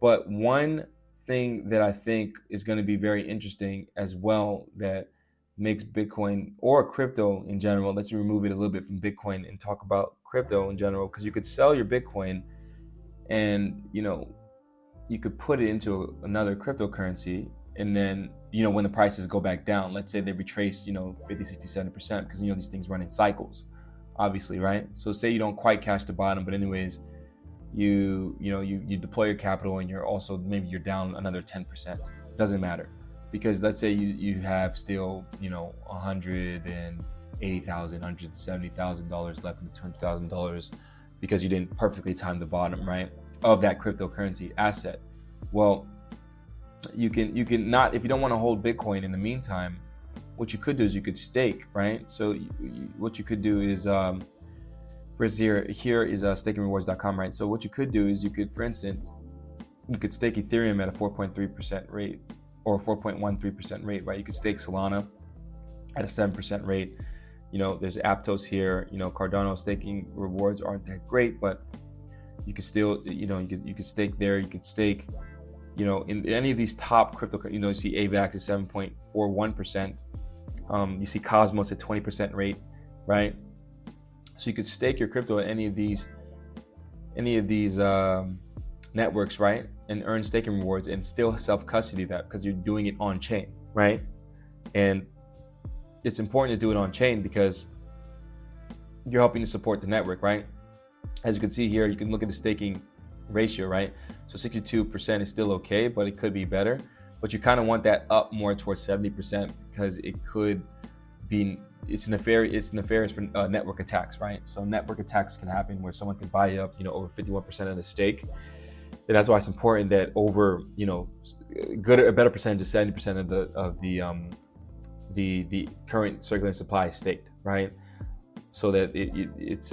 But one thing that I think is going to be very interesting as well that makes Bitcoin or crypto in general, let's remove it a little bit from Bitcoin and talk about crypto in general, because you could sell your Bitcoin and, you could put it into another cryptocurrency. And then, when the prices go back down, let's say they retrace, 50, 60, 70%, because, these things run in cycles, obviously, right? So say you don't quite catch the bottom, but anyways, you deploy your capital and you're down another 10%. Doesn't matter, because let's say you have still, $180,000, $170,000 left in the $200,000 because you didn't perfectly time the bottom, right, of that cryptocurrency asset. Well, you can not, if you don't want to hold Bitcoin in the meantime, what you could do is you could stake, right? So what you could do is, first here is stakingrewards.com, right? So what you could do is you could, for instance, you could stake Ethereum at a 4.3% rate or 4.13% rate, right? You could stake Solana at a 7% rate. There's Aptos here. Cardano staking rewards aren't that great, but you could still, you could stake there. You could stake, in any of these top crypto, you see AVAX is 7.41%. You see Cosmos at 20% rate, right? So you could stake your crypto at any of these networks, right, and earn staking rewards and still self-custody that, because you're doing it on chain, right? And it's important to do it on chain because you're helping to support the network, right? As you can see here, you can look at the staking ratio, right? So 62% is still okay, but it could be better. But you kind of want that up more towards 70% because it could be, it's nefarious for network attacks, right? So network attacks can happen where someone can buy up, over 51% of the stake. And that's why it's important that over, a better percentage of 70% of the current circulating supply is staked, right? So that it's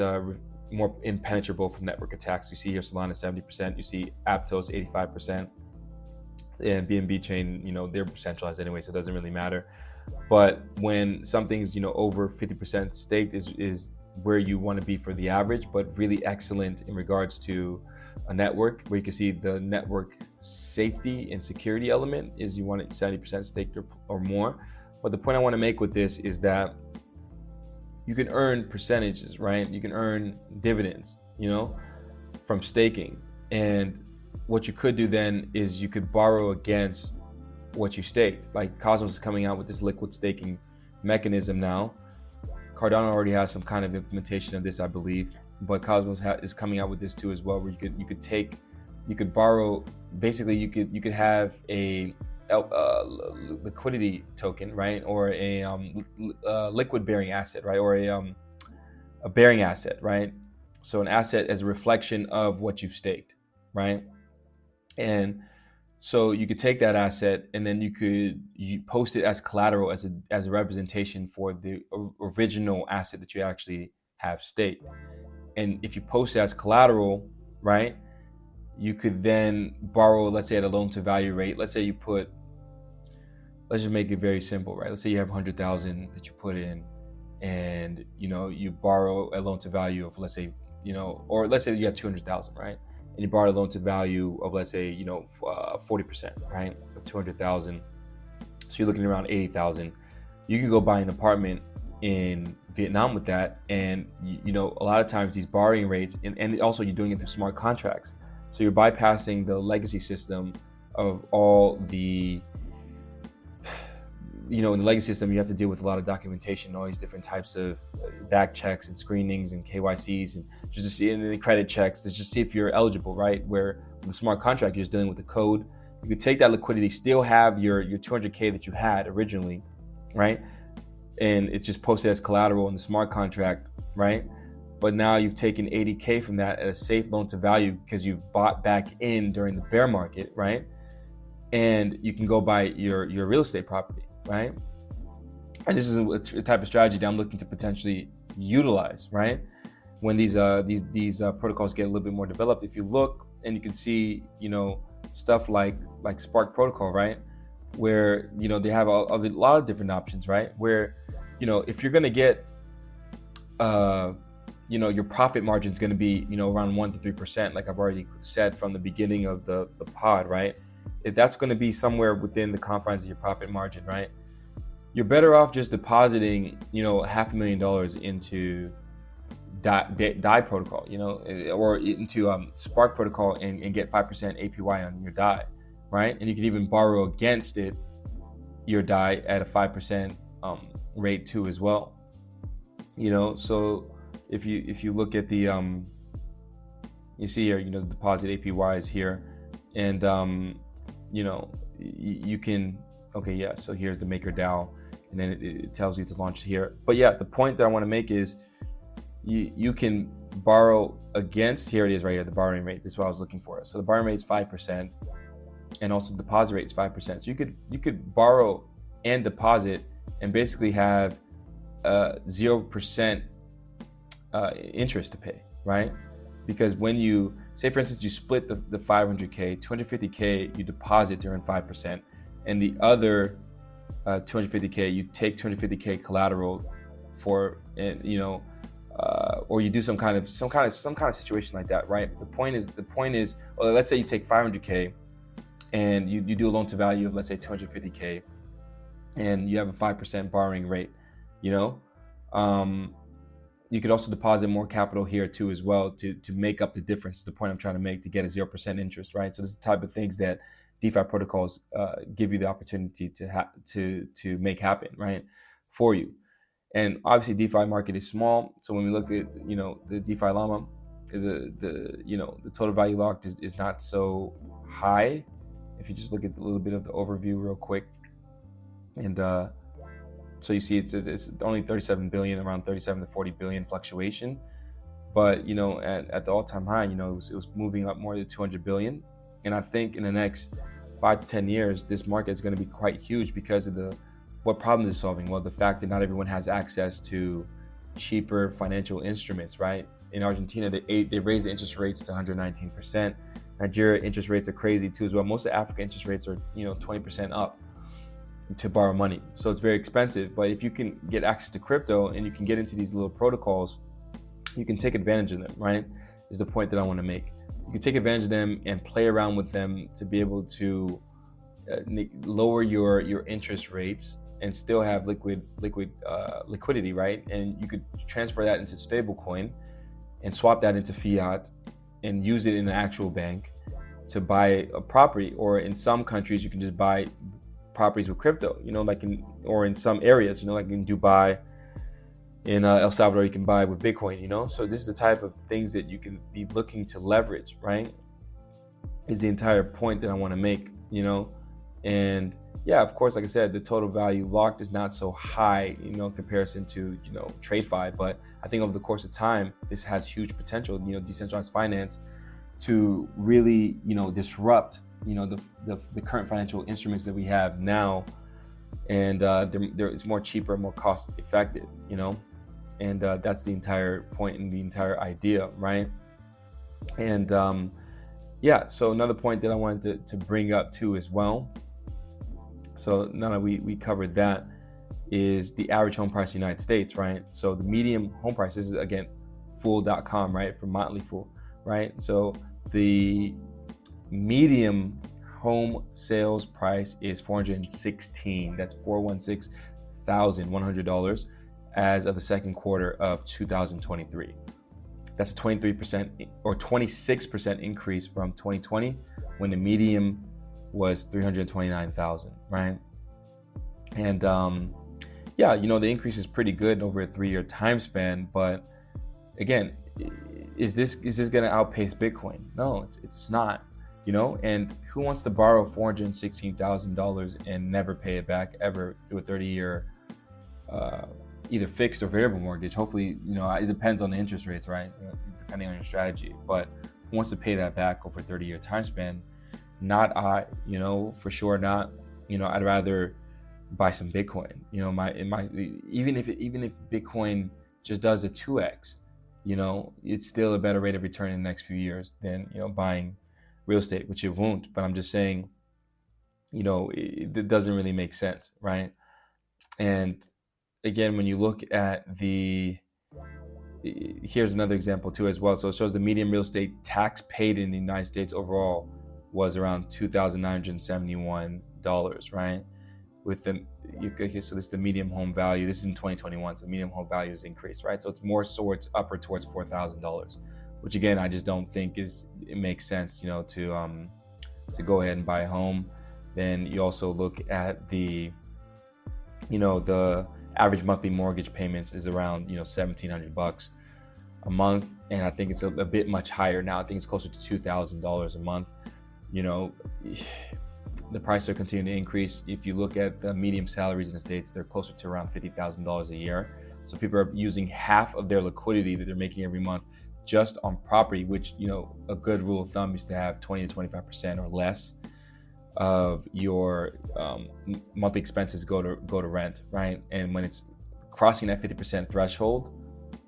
more impenetrable from network attacks. You see here Solana 70%, you see Aptos 85%, and BNB chain, they're centralized anyway, so it doesn't really matter. But when something's, over 50% staked is where you want to be for the average, but really excellent in regards to a network, where you can see the network safety and security element is you want it 70% staked or more. But the point I want to make with this is that you can earn percentages, right? You can earn dividends, from staking. And what you could do then is you could borrow against what you staked. Like Cosmos is coming out with this liquid staking mechanism now. Cardano already has some kind of implementation of this, I believe, but Cosmos is coming out with this too as well, where you could borrow. Basically, you could have a liquidity token, right, or a liquid bearing asset, right, or a bearing asset, right? So an asset as a reflection of what you've staked, right? And so you could take that asset and then you post it as collateral, as a representation for the original asset that you actually have staked. And if you post it as collateral, right, you could then borrow, let's say at a loan to value rate. Let's just make it very simple, right? Let's say you have 100,000 that you put in, and you borrow a loan to value of, let's say, or let's say you have 200,000, right? And you borrow a loan to value of, let's say, 40%, right, of 200,000. So you're looking around 80,000. You can go buy an apartment in Vietnam with that, and a lot of times these borrowing rates, and also you're doing it through smart contracts. So you're bypassing the legacy system of all the, in the legacy system, you have to deal with a lot of documentation, all these different types of back checks and screenings and KYCs and just to see any credit checks to just see if you're eligible, right? Where with the smart contract, you're just dealing with the code. You could take that liquidity, still have your 200K that you had originally, right? And it's just posted as collateral in the smart contract, right? But now you've taken 80K from that at a safe loan to value because you've bought back in during the bear market, right? And you can go buy your real estate property, right? And this is a type of strategy that I'm looking to potentially utilize, right? When these protocols get a little bit more developed. If you look and you can see, stuff like Spark Protocol, right? Where, they have a lot of different options, right? Where, if you're going to get, your profit margin is going to be, around 1 to 3%, like I've already said from the beginning of the pod, right? If that's going to be somewhere within the confines of your profit margin, right? You're better off just depositing, $500,000 into DAI protocol, or into Spark protocol and get 5% APY on your DAI, right? And you can even borrow against it, your DAI at a 5% rate too as well. So if you look at the you see here, deposit APY is here, and you can, okay, yeah, so here's the MakerDAO, and then it tells you to launch here. But yeah, the point that I want to make is you can borrow against, here it is right here, the borrowing rate. This is what I was looking for. So the borrowing rate is 5%, and also deposit rate is 5%. So you could borrow and deposit and basically have 0% interest to pay, right? Because when you say, for instance, you split the 500K, 250K you deposit to earn 5%, and the other 250K you take 250K collateral for, or you do some kind of situation like that, right? The point is, well, let's say you take 500K and you do a loan to value of, let's say, 250K, and you have a 5% borrowing rate, you could also deposit more capital here too as well to make up the difference. The point I'm trying to make, to get a 0% interest, right? So this is the type of things that DeFi protocols give you the opportunity to make happen, right, for you. And obviously DeFi market is small, so when we look at the DeFi llama, the total value locked is not so high. If you just look at a little bit of the overview real quick, and so you see it's only 37 billion, around 37 to 40 billion fluctuation, but at the all-time high, it was moving up more than 200 billion. And I think in the next 5 to 10 years, this market is going to be quite huge because of what problem it's solving. Well, the fact that not everyone has access to cheaper financial instruments, right? In Argentina, they raised the interest rates to 119%. Nigeria interest rates are crazy too as well. Most of Africa interest rates are 20% up to borrow money. So it's very expensive. But if you can get access to crypto and you can get into these little protocols, you can take advantage of them, right? Is the point that I want to make. You can take advantage of them and play around with them to be able to lower your interest rates and still have liquidity, right? And you could transfer that into stablecoin and swap that into fiat and use it in an actual bank to buy a property. Or in some countries, you can just buy properties with crypto, or in some areas, like in Dubai, in El Salvador, you can buy with Bitcoin, So this is the type of things that you can be looking to leverage, right? Is the entire point that I want to make, And yeah, of course, like I said, the total value locked is not so high, in comparison to, TradeFi. But I think over the course of time, this has huge potential, decentralized finance, to really, disrupt, the current financial instruments that we have now. And it's more cheaper, more cost effective, And that's the entire point and the entire idea, right? And so another point that I wanted to bring up too as well, so now that we covered that, is the average home price in the United States, right? So the median home price, this is again fool.com, right, from Motley Fool, right? So the medium home sales price is $416. That's $416,100 as of the second quarter of 2023. That's a 23% or 26% increase from 2020, when the median was 329,000, right? And the increase is pretty good over a 3-year time span. But again, is this going to outpace Bitcoin? No, it's not. And who wants to borrow $416,000 and never pay it back ever through a 30-year either fixed or variable mortgage? Hopefully, it depends on the interest rates, right? Depending on your strategy. But who wants to pay that back over a 30-year time span? Not I, for sure not. I'd rather buy some Bitcoin. Even if Bitcoin just does a 2x, it's still a better rate of return in the next few years than buying real estate, which it won't. But I'm just saying, it doesn't really make sense, right? And again, when you look at here's another example too as well. So it shows the median real estate tax paid in the United States overall was around $2,971, right? So this is the median home value. This is in 2021, so median home value has increased, right? So it's more upward towards $4,000, which again, I just don't think it makes sense, to go ahead and buy a home. Then you also look at the average monthly mortgage payments is around $1,700 a month, and I think it's a bit much higher now. I think it's closer to $2,000 a month. The prices are continuing to increase. If you look at the median salaries in the States, they're closer to around $50,000 a year. So people are using half of their liquidity that they're making every month just on property, which, a good rule of thumb is to have 20 to 25% or less of your monthly expenses go to rent, right? And when it's crossing that 50% threshold,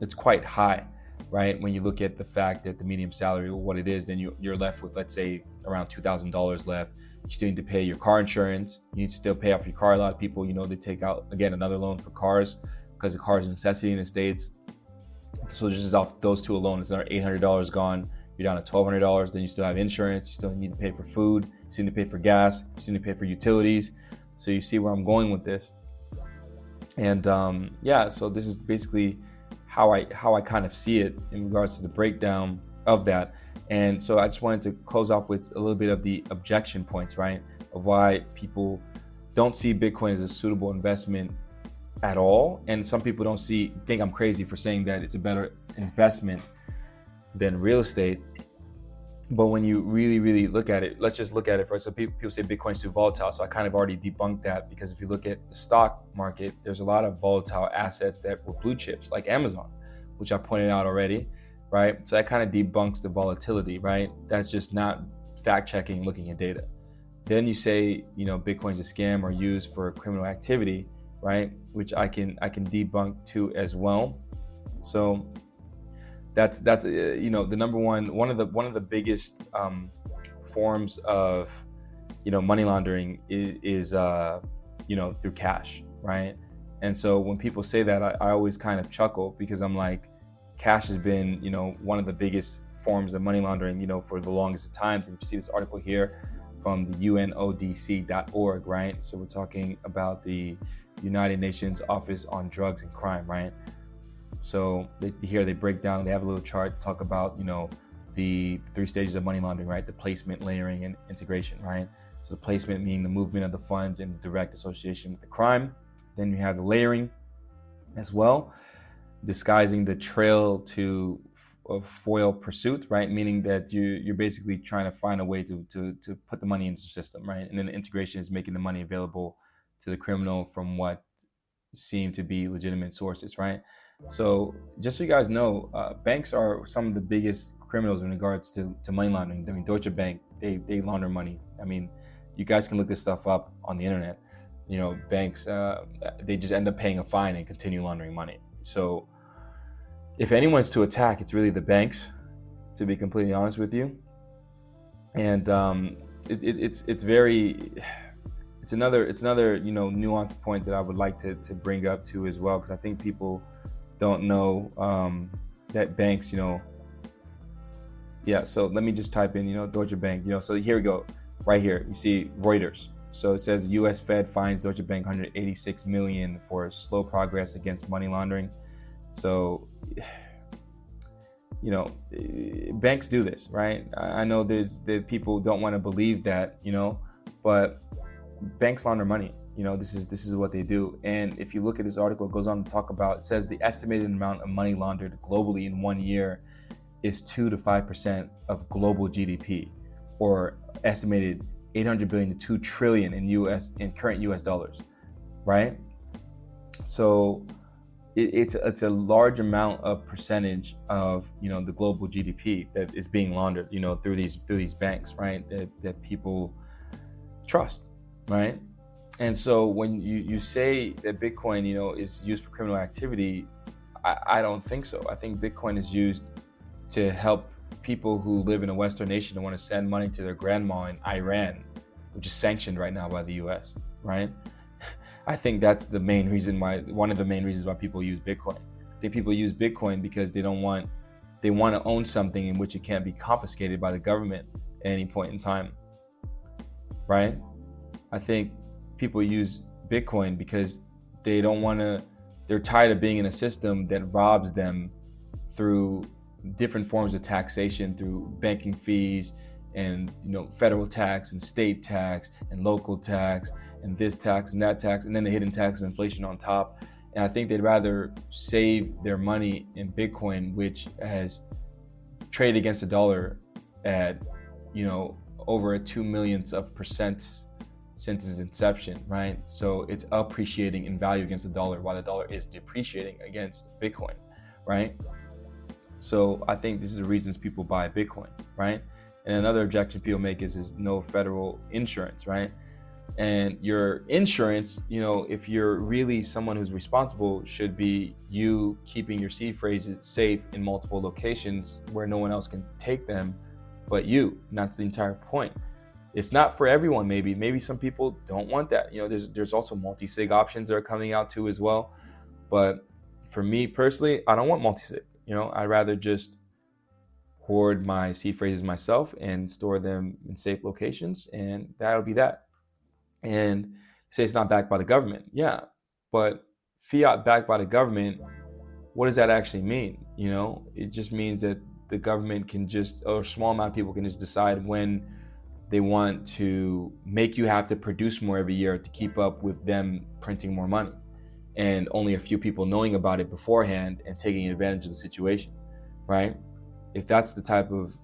it's quite high, right? When you look at the fact that the median salary, what it is, then you're left with, let's say, around $2,000 left. You still need to pay your car insurance. You need to still pay off your car. A lot of people, they take out, again, another loan for cars because the car is a necessity in the States. So just off those two alone, it's another $800 gone. You're down to $1,200. Then you still have insurance. You still need to pay for food. You still need to pay for gas. You still need to pay for utilities. So you see where I'm going with this. And so this is basically how I kind of see it in regards to the breakdown of that. And so I just wanted to close off with a little bit of the objection points, right? Of why people don't see Bitcoin as a suitable investment at all. And some people think I'm crazy for saying that it's a better investment than real estate. But when you really, really look at it, let's just look at it first. So people say Bitcoin's too volatile. So I kind of already debunked that, because if you look at the stock market, there's a lot of volatile assets that were blue chips, like Amazon, which I pointed out already, right? So that kind of debunks the volatility, right? That's just not fact checking, looking at data. Then you say, Bitcoin's a scam or used for criminal activity, right? Which I can debunk too as well. So that's the number one of the biggest forms of money laundering is through cash, right? And so when people say that, I always kind of chuckle, because I'm like, cash has been one of the biggest forms of money laundering for the longest of times. And if you see this article here from the UNODC.org, right? So we're talking about the United Nations Office on Drugs and Crime, right? So they break down, they have a little chart to talk about, the 3 stages of money laundering, right? The placement, layering, and integration, right? So the placement meaning the movement of the funds in direct association with the crime. Then you have the layering as well, disguising the trail to foil pursuit, right? Meaning that you're basically trying to find a way to put the money into the system, right? And then the integration is making the money available to the criminal from what seem to be legitimate sources, right? So just so you guys know, banks are some of the biggest criminals in regards to money laundering. I mean, Deutsche Bank, they launder money. I mean, you guys can look this stuff up on the internet. Banks, they just end up paying a fine and continue laundering money. So if anyone's to attack, it's really the banks, to be completely honest with you. And it's another nuanced point that I would like to bring up too as well, because I think people don't know that banks, so let me just type in, Deutsche Bank, so here we go, right here, you see Reuters. So it says U.S. Fed fines Deutsche Bank $186 million for slow progress against money laundering. So, banks do this, right? I know that people don't want to believe that, but banks launder money. This is what they do. And if you look at this article, it goes on to talk about, it says the estimated amount of money laundered globally in 1 year is 2 to 5% of global GDP, or estimated 800 billion to 2 trillion in current US dollars, right? So it's a large amount of percentage of the global GDP that is being laundered through these banks, right? That people trust, right? And so when you say that Bitcoin is used for criminal activity, I don't think so. I think Bitcoin is used to help people who live in a Western nation and want to send money to their grandma in Iran, which is sanctioned right now by the US, right? I think that's one of the main reasons why people use Bitcoin. I think people use Bitcoin because they want to own something in which it can't be confiscated by the government at any point in time, right? I think people use Bitcoin because they're tired of being in a system that robs them through different forms of taxation, through banking fees and federal tax and state tax and local tax and this tax and that tax, and then the hidden tax of inflation on top. And I think they'd rather save their money in Bitcoin, which has traded against the dollar at over a 2 millionths of percent since its inception, right? So it's appreciating in value against the dollar while the dollar is depreciating against Bitcoin, right? So I think this is the reasons people buy Bitcoin, right? And another objection people make is no federal insurance, right? And your insurance, if you're really someone who's responsible, should be you keeping your seed phrases safe in multiple locations where no one else can take them but you. And that's the entire point. It's not for everyone. Maybe some people don't want that. There's also multi-sig options that are coming out too as well. But for me personally, I don't want multi-sig. I'd rather just hoard my seed phrases myself and store them in safe locations, and that'll be that. And say it's not backed by the government. Yeah, but fiat backed by the government, what does that actually mean? It just means that the government can or a small amount of people can just decide when they want to make you have to produce more every year to keep up with them printing more money. And only a few people knowing about it beforehand and taking advantage of the situation, right? If that's the type of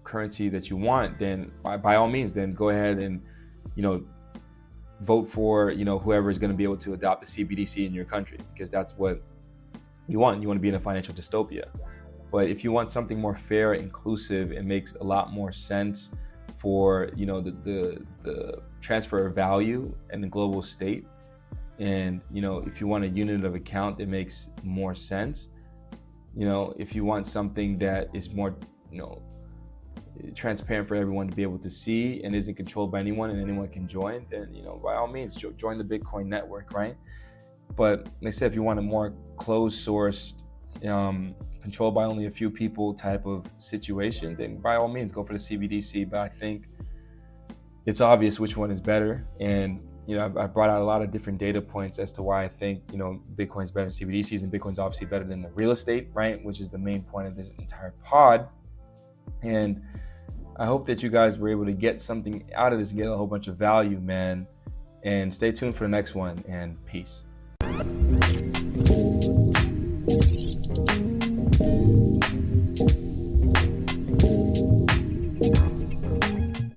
currency that you want, then by all means, then go ahead and, vote for, whoever is going to be able to adopt the CBDC in your country, because that's what you want. You want to be in a financial dystopia. But if you want something more fair, inclusive, it makes a lot more sense for, the transfer of value in the global state. And, if you want a unit of account, it makes more sense. If you want something that is more, transparent for everyone to be able to see and isn't controlled by anyone and anyone can join, then, by all means, join the Bitcoin network, right? But like I said, if you want a more closed sourced, controlled by only a few people type of situation, then by all means, go for the CBDC. But I think it's obvious which one is better. And, I brought out a lot of different data points as to why I think, Bitcoin's better than CBDCs, and Bitcoin's obviously better than the real estate, right? Which is the main point of this entire pod. And I hope that you guys were able to get something out of this and get a whole bunch of value, man. And stay tuned for the next one, and peace.